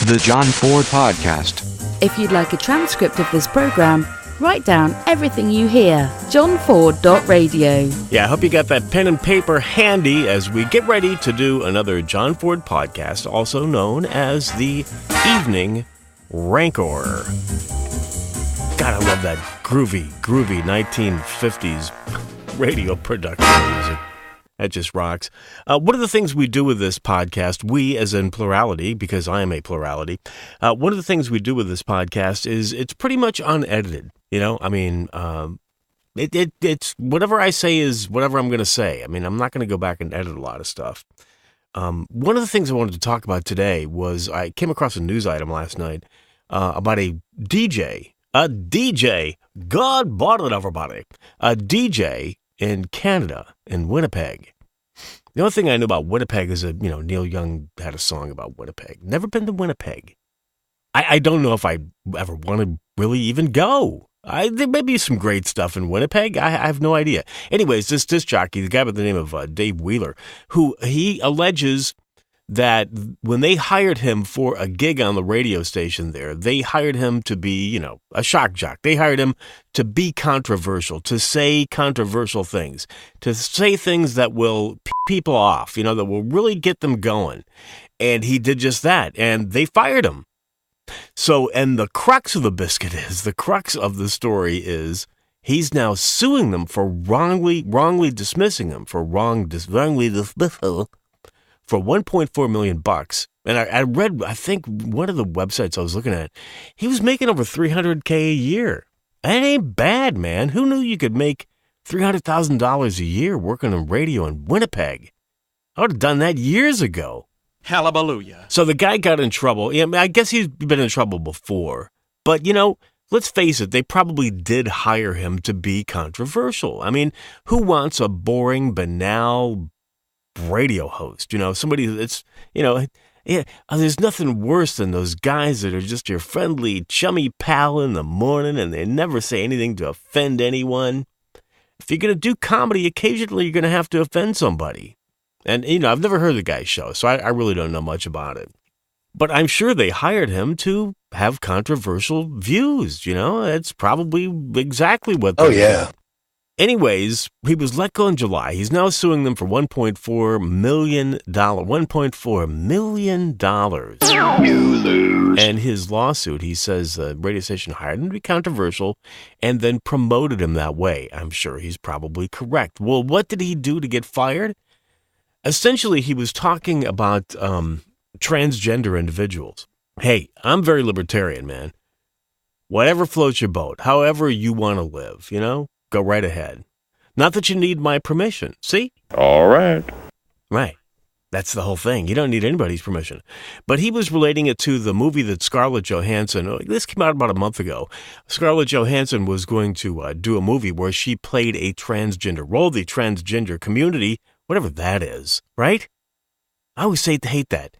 The John Ford Podcast. If you'd like a transcript of this program, write down everything you hear. johnford.radio. Yeah, I hope you got that pen and paper handy as we get ready to do another John Ford podcast, also known as the Evening Rancor. God, I love that groovy 1950s radio production music. That just rocks. One of the things we do with this podcast, we as in plurality, because I am a plurality, one of the things we do with this podcast is it's pretty much unedited. You know, I mean, it's whatever I say is whatever I'm going to say. I mean, I'm not going to go back and edit a lot of stuff. One of the things I wanted to talk about today was I came across a news item last night about a DJ, God bought it, everybody, a DJ in Canada, in Winnipeg. The only thing I know about Winnipeg is that, Neil Young had a song about Winnipeg. Never been to Winnipeg. I don't know if I ever want to really even go. There may be some great stuff in Winnipeg. I have no idea. Anyways, this disc jockey, the guy by the name of Dave Wheeler, who he alleges that when they hired him for a gig on the radio station there, they hired him to be, a shock jock. They hired him to be controversial, to say controversial things, to say things that will piss people off, that will really get them going. And he did just that, and they fired him. So, and the crux of the story is, he's now suing them for wrongly dismissing them, for wrongly dismissal, for $1.4 million. And I read, I think one of the websites I was looking at, he was making over $300K a year. That ain't bad, man. Who knew you could make $300,000 a year working on radio in Winnipeg? I would have done that years ago. Hallelujah. So the guy got in trouble. Yeah, I guess he's been in trouble before. But, let's face it, they probably did hire him to be controversial. I mean, who wants a boring, banal radio host? Somebody that's, there's nothing worse than those guys that are just your friendly, chummy pal in the morning and they never say anything to offend anyone. If you're going to do comedy, occasionally you're going to have to offend somebody. And, I've never heard the guy's show, so I really don't know much about it. But I'm sure they hired him to have controversial views, It's probably exactly what they yeah. Anyways, he was let go in July. He's now suing them for $1.4 million. $1.4 million. You lose. And his lawsuit, he says the radio station hired him to be controversial and then promoted him that way. I'm sure he's probably correct. Well, what did he do to get fired? Essentially, he was talking about transgender individuals. Hey, I'm very libertarian, man. Whatever floats your boat, however you want to live, go right ahead. Not that you need my permission. See? All right. Right. That's the whole thing. You don't need anybody's permission. But he was relating it to the movie that Scarlett Johansson, this came out about a month ago. Scarlett Johansson was going to do a movie where she played a transgender role, the transgender community, whatever that is, right? I always hate that.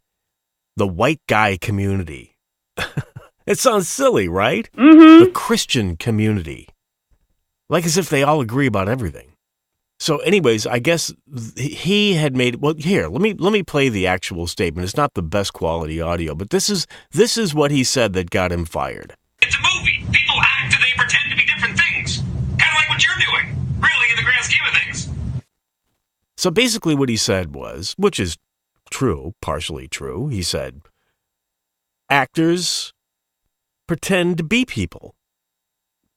The white guy community. It sounds silly, right? Mm-hmm. The Christian community. Like as if they all agree about everything. So anyways, I guess he had made, well, here, let me play the actual statement. It's not the best quality audio, but this is what he said that got him fired. It's a movie. People act and they pretend to be different things. Kind of like what you're doing, really, in the grand scheme of things. So basically what he said was, which is true, partially true, he said, actors pretend to be people.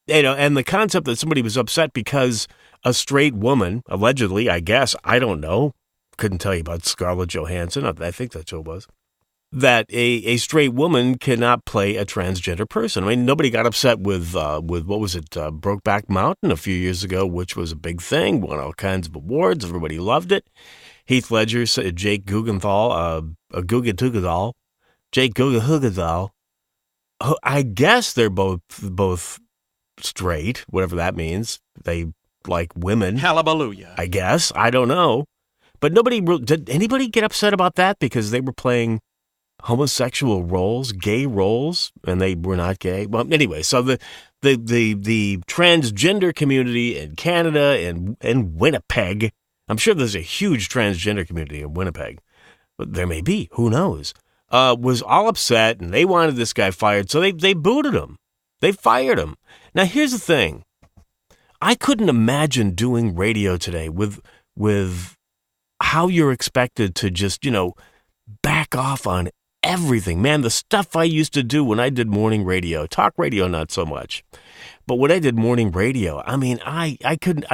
And the concept that somebody was upset because a straight woman, allegedly, I guess, I don't know, couldn't tell you about Scarlett Johansson, I think that's who it was, that a straight woman cannot play a transgender person. I mean, nobody got upset with what was it, Brokeback Mountain a few years ago, which was a big thing, won all kinds of awards, everybody loved it. Heath Ledger, Jake Guggenthal, Jake Guggenthal, I guess they're both straight, whatever that means. They like women. Hallelujah. I guess. I don't know. But did anybody get upset about that because they were playing homosexual roles, gay roles, and they were not gay? Well, anyway, so the transgender community in Canada and Winnipeg, I'm sure there's a huge transgender community in Winnipeg. but there may be, who knows, was all upset and they wanted this guy fired, so they booted him. They fired him. Now, here's the thing. I couldn't imagine doing radio today with how you're expected to just, back off on everything. Man, the stuff I used to do when I did morning radio, talk radio, not so much. But when I did morning radio, I mean, I could,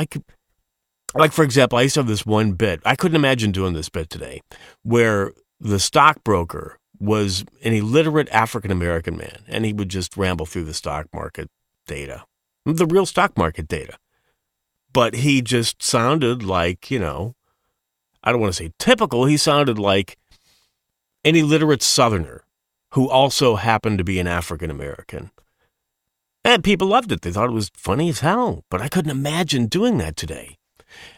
like, for example, I used to have this one bit. I couldn't imagine doing this bit today where the stockbroker was an illiterate African-American man, and he would just ramble through the stock market data, the real stock market data. But he just sounded like, I don't want to say typical, he sounded like an illiterate Southerner who also happened to be an African-American. And people loved it. They thought it was funny as hell. But I couldn't imagine doing that today.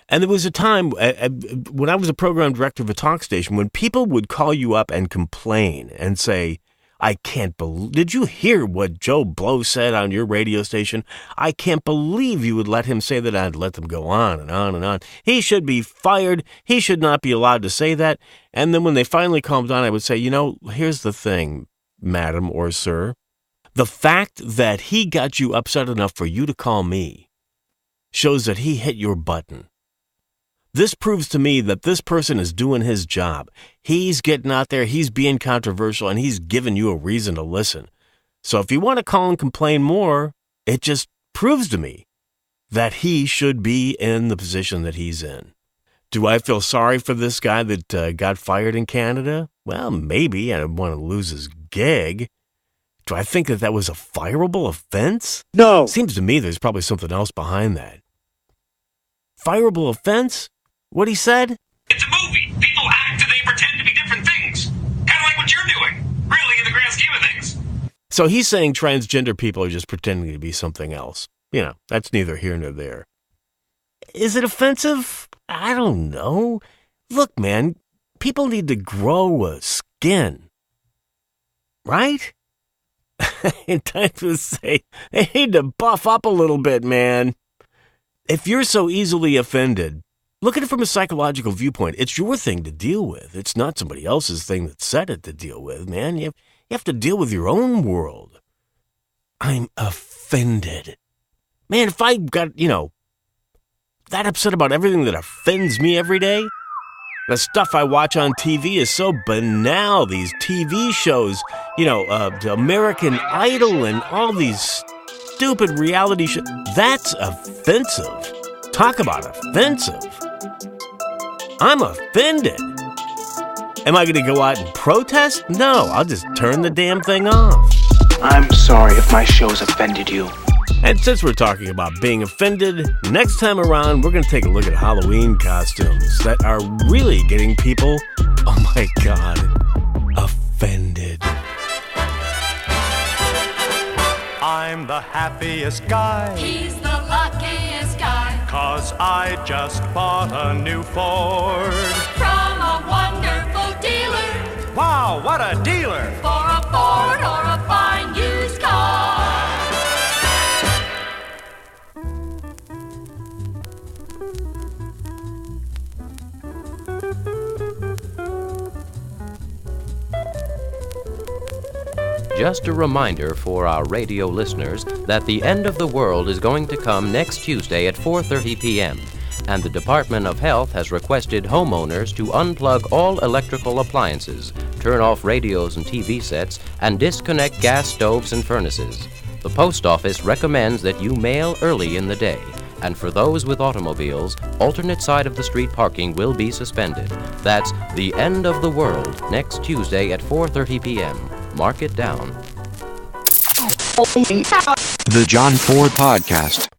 And there was a time when I was a program director of a talk station when people would call you up and complain and say, I can't believe, did you hear what Joe Blow said on your radio station? I can't believe you would let him say that. I'd let them go on and on and on. He should be fired. He should not be allowed to say that. And then when they finally calmed down, I would say, here's the thing, madam or sir. The fact that he got you upset enough for you to call me shows that he hit your button. This proves to me that this person is doing his job. He's getting out there, he's being controversial, and he's giving you a reason to listen. So if you want to call and complain more, it just proves to me that he should be in the position that he's in. Do I feel sorry for this guy that got fired in Canada? Well, maybe. I don't want to lose his gig. Do I think that was a fireable offense? No. Seems to me there's probably something else behind that. Fireable offense? What he said? It's a movie. People act and they pretend to be different things. Kind of like what you're doing. Really, in the grand scheme of things. So he's saying transgender people are just pretending to be something else. That's neither here nor there. Is it offensive? I don't know. Look, man, people need to grow a skin. Right? Time to say, they need to buff up a little bit, man. If you're so easily offended, look at it from a psychological viewpoint. It's your thing to deal with. It's not somebody else's thing that said it to deal with, man. You have to deal with your own world. I'm offended. Man, if I got, that upset about everything that offends me every day, the stuff I watch on TV is so banal. These TV shows, American Idol and all these stupid reality shows. That's offensive. Talk about offensive. I'm offended. Am I going to go out and protest? No, I'll just turn the damn thing off. I'm sorry if my show's offended you. And since we're talking about being offended, next time around, we're going to take a look at Halloween costumes that are really getting people, oh my God, offended. I'm the happiest guy. He's the luckiest guy. 'Cause I just bought a new Ford. From a wonderful dealer. Wow, what a dealer! For a Ford or a fine used car. Just a reminder for our radio listeners that the end of the world is going to come next Tuesday at 4:30 p.m., and the Department of Health has requested homeowners to unplug all electrical appliances, turn off radios and TV sets, and disconnect gas stoves and furnaces. The post office recommends that you mail early in the day, and for those with automobiles, alternate side of the street parking will be suspended. That's the end of the world next Tuesday at 4:30 p.m. Mark it down. The John Ford Podcast.